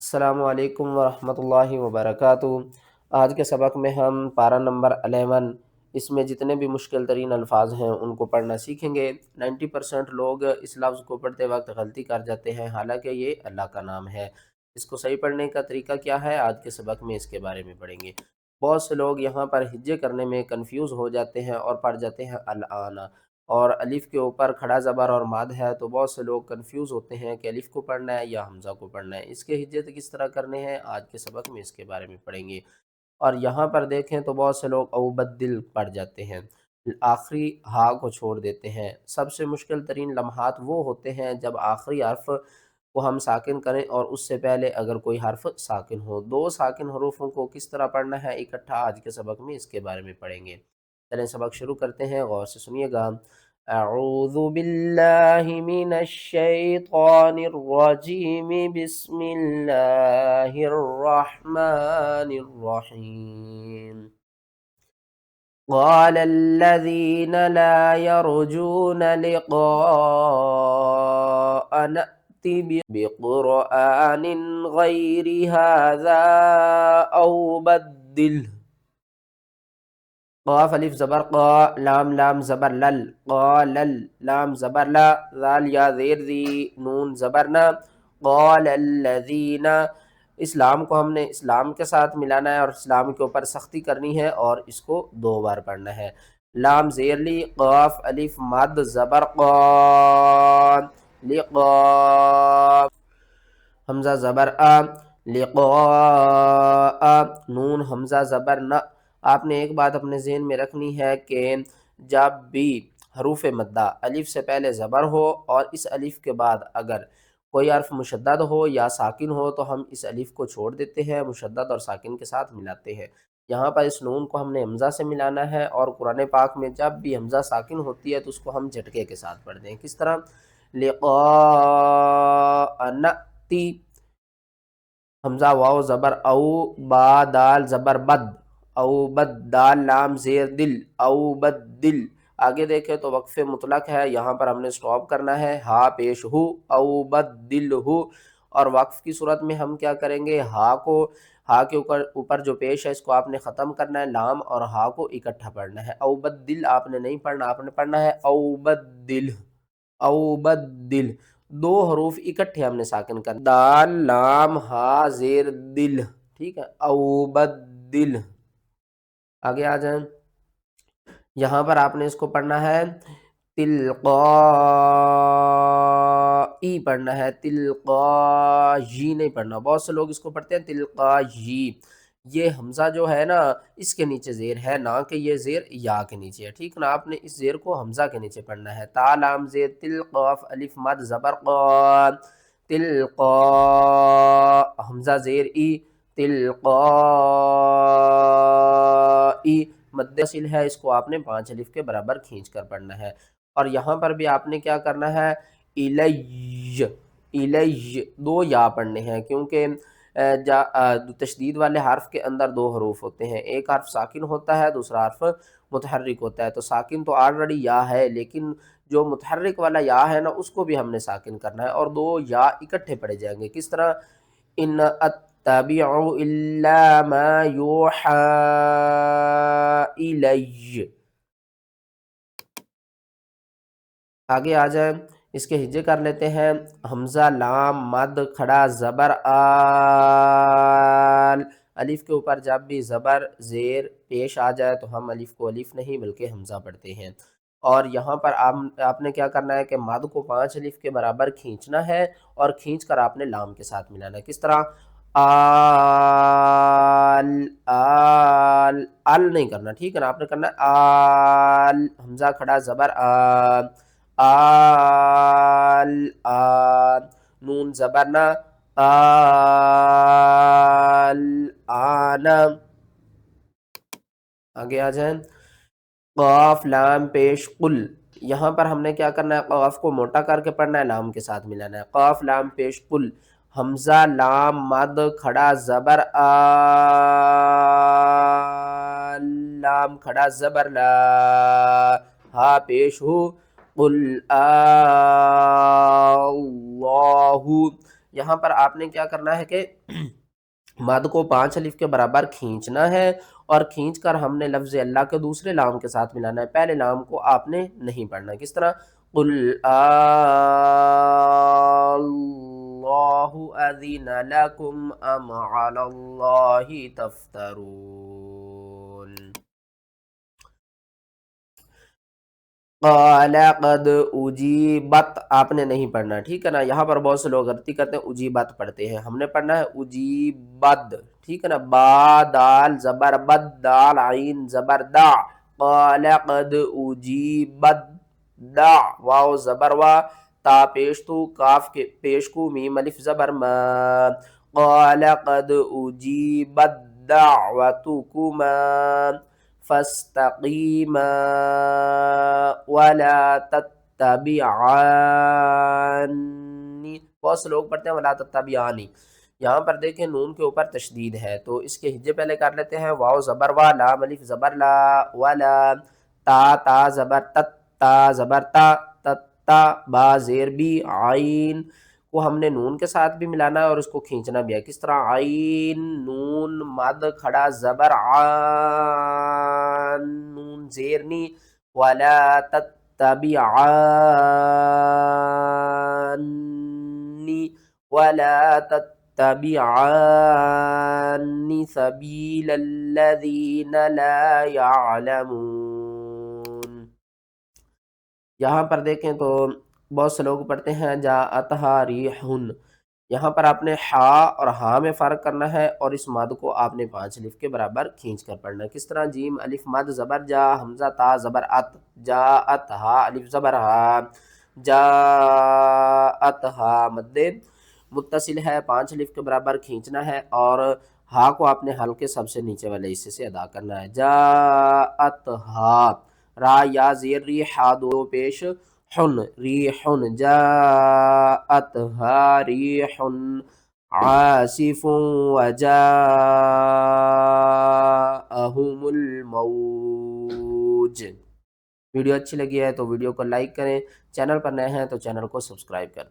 السلام علیکم ورحمۃ اللہ وبرکاتہ۔ آج کے سبق میں ہم پارہ نمبر 11 اس میں جتنے بھی مشکل ترین الفاظ ہیں ان کو پڑھنا سیکھیں گے۔ 90% لوگ اس لفظ کو پڑھتے وقت غلطی کر جاتے ہیں، حالانکہ یہ اللہ کا نام ہے۔ اس کو صحیح پڑھنے کا طریقہ کیا ہے، آج کے سبق میں اس کے بارے میں پڑھیں گے۔ بہت سے لوگ یہاں پر ہجے کرنے میں کنفیوز ہو جاتے ہیں اور پڑھ جاتے ہیں الآن، اور الف کے اوپر کھڑا زبر اور ماد ہے، تو بہت سے لوگ کنفیوز ہوتے ہیں کہ الف کو پڑھنا ہے یا حمزہ کو پڑھنا ہے۔ اس کے ہجے کس طرح کرنے ہیں، آج کے سبق میں اس کے بارے میں پڑھیں گے۔ اور یہاں پر دیکھیں تو بہت سے لوگ اوبدل پڑھ جاتے ہیں، آخری ہا کو چھوڑ دیتے ہیں۔ سب سے مشکل ترین لمحات وہ ہوتے ہیں جب آخری حرف کو ہم ساکن کریں اور اس سے پہلے اگر کوئی حرف ساکن ہو۔ دو ساکن حروفوں کو کس طرح پڑھنا ہے اکٹھا، آج کے سبق میں اس کے بارے میں پڑھیں گے۔ چلیں سبق شروع کرتے ہیں، غور سے سنیے گا۔ اعوذ باللہ من الشیطان الرجیم، بسم اللہ الرحمن الرحیم۔ قال الذین لا یرجون لقاءنا ائت بقرآن غیر ھذا او بدلہ۔ قاف الف زبر قا، لام لام زبر لل، قالل، لام زبر لا، ذال یا زیر ذی، نون زبر نا، قال الذین۔ اسلام کو ہم نے اسلام کے ساتھ ملانا ہے اور اسلام کے اوپر سختی کرنی ہے اور اس کو 2 بار پڑھنا ہے۔ لام زیر لی، قاف الف مد زبر قا، لقا، حمزہ زبر آ، لقاء، نون حمزہ زبر نہ۔ آپ نے ایک بات اپنے ذہن میں رکھنی ہے کہ جب بھی حروف مدہ الف سے پہلے زبر ہو اور اس الف کے بعد اگر کوئی حرف مشدد ہو یا ساکن ہو تو ہم اس الف کو چھوڑ دیتے ہیں، مشدد اور ساکن کے ساتھ ملاتے ہیں۔ یہاں پر اس نون کو ہم نے حمزہ سے ملانا ہے، اور قرآن پاک میں جب بھی حمزہ ساکن ہوتی ہے تو اس کو ہم جھٹکے کے ساتھ پڑھ دیں۔ کس طرح؟ لقاء نأتی، حمزہ واو زبر او، با دال زبر بد، او بد، دال لام زیر دل، او بد دل۔ آگے دیکھیں تو وقف مطلق ہے، یہاں پر ہم نے سٹاپ کرنا ہے، ہا پیش ہو، او بد دل ہو۔ اور وقف کی صورت میں ہم کیا کریں گے، ہا کے اوپر جو پیش ہے اس کو آپ نے ختم کرنا ہے، لام اور ہا کو اکٹھا پڑھنا ہے۔ او بد دل آپ نے نہیں پڑھنا، آپ نے پڑھنا ہے او بد دل، او بد دل۔ 2 حروف اکٹھے ہم نے ساکن کر، دال لام ہا زیر دل، ٹھیک ہے، او بد دل۔ آگے آ جائیں، یہاں پر آپ نے اس کو پڑھنا ہے تلقائی پڑھنا ہے، تلقائی نہیں پڑھنا۔ بہت سے لوگ اس کو پڑھتے ہیں تلقائی، یہ حمزہ جو ہے نا اس کے نیچے زیر ہے، نہ کہ یہ زیر یا کے نیچے ہے، ٹھیک نا۔ آپ نے اس زیر کو حمزہ کے نیچے پڑھنا ہے۔ تا لام زیر تل، قاف الف مد زبر قا، تلقا، حمزہ زیر ای، تلقائی، مد اصل ہے، اس کو آپ نے 5 الف کے برابر کھینچ کر پڑھنا ہے۔ اور یہاں پر بھی آپ نے کیا کرنا ہے، الی، الی، 2 یا پڑھنے ہیں، کیونکہ تشدید والے حرف کے اندر 2 حروف ہوتے ہیں، ایک حرف ساکن ہوتا ہے، دوسرا حرف متحرک ہوتا ہے۔ تو ساکن تو آلریڈی یا ہے، لیکن جو متحرک والا یا ہے نا اس کو بھی ہم نے ساکن کرنا ہے، اور 2 یا اکٹھے پڑھے جائیں گے۔ کس طرح؟ ان اتبع الا ما یوحى الی۔ آگے آ جائیں، اس کے ہجے کر لیتے ہیں۔ حمزہ لام مد کھڑا زبر آل، الف کے اوپر جب بھی زبر زیر پیش آ جائے تو ہم الف کو الف نہیں بلکہ حمزہ پڑھتے ہیں۔ اور یہاں پر آپ نے کیا کرنا ہے کہ مد کو 5 الف کے برابر کھینچنا ہے، اور کھینچ کر آپ نے لام کے ساتھ ملانا ہے۔ کس طرح؟ آل، آل، ال نہیں کرنا، ٹھیک ہے نا، آپ نے کرنا ہے آل، حمزہ کھڑا زبر آل، آل، آل، نون زبر نا، آل، آنا۔ آگے آ جائیں، قاف لام پیش قل، یہاں پر ہم نے کیا کرنا ہے، قاف کو موٹا کر کے پڑھنا ہے، لام کے ساتھ ملانا ہے۔ قاف لام پیش قل، حمزہ لام مد کھڑا زبر آل، لام کھڑا زبر لا، ہا پیش ہو، قل اللہ، یہاں پر آپ نے کیا کرنا ہے کہ مد کو 5 الف کے برابر کھینچنا ہے، اور کھینچ کر ہم نے لفظ اللہ کے دوسرے لام کے ساتھ ملانا ہے، پہلے لام کو آپ نے نہیں پڑھنا. کس طرح؟ قُلْ اللَّهُ أَذِنَ لَكُمْ أَمْ عَلَى اللَّهِ تَفْتَرُونَ. قَالَ قَدْ أُجِيبَتْ آپ نے نہیں پڑھنا، ٹھیک ہے نا. یہاں پر بہت سے لوگ غلطی کرتے ہیں، اجیبت پڑھتے ہیں، ہم نے پڑھنا ہے اجیبد، ٹھیک ہے نا. با دال زبر بد، دال عین زبر دا. قَالَ قَدْ أُجِيبَتْ دا، واو زبر وا، تا پیش تو، کاف کے پیش کو، میم الف زبر ما. قَالَ قَدْ أُجِيبَتْ دَعْوَتُكُمَا فَاسْتَقِيمَا وَلَا تَتَّبِعَانِ. بہت سے لوگ پڑھتے ہیں وَلَا تَتَّبِعَانِ. یہاں پر دیکھیں نون کے اوپر تشدید ہے، تو اس کے ہجے پہلے کر لیتے ہیں. واو زبر وا، لام الف زبر لا، ولا. تا تا زبر تت، تا زبر تا، تت تا. با زیر بی، عین کو ہم نے نون کے ساتھ بھی ملانا ہے اور اس کو کھینچنا بھی ہے. کس طرح؟ عین نون مد کھڑا زبر عان، نون زیرنی. ولا تتبعانی، ولا تتبعان سبیل الذین لا یعلمون. یہاں پر دیکھیں تو بہت سے لوگ پڑھتے ہیں جاءتھا ریحن. یہاں پر آپ نے ہا اور ہاں میں فرق کرنا ہے، اور اس مد کو آپ نے 5 الف کے برابر کھینچ کر پڑھنا ہے. کس طرح؟ جیم الف مد زبر جا، حمزہ تا زبر ات، جاءت ہا الف زبر ہا، جاءت ہا. مد متصل ہے، 5 الف کے برابر کھینچنا ہے، اور ہا کو آپ نے ہلکے سب سے نیچے والے حصے سے ادا کرنا ہے. جاءت ہا، را یا زیر ری، ہا دو پیش، حن ریحن. جاءتها ریح عاصف وجاءهم الموج. ویڈیو اچھی لگی ہے تو ویڈیو کو لائک کریں، چینل پر نئے ہیں تو چینل کو سبسکرائب کر دیں.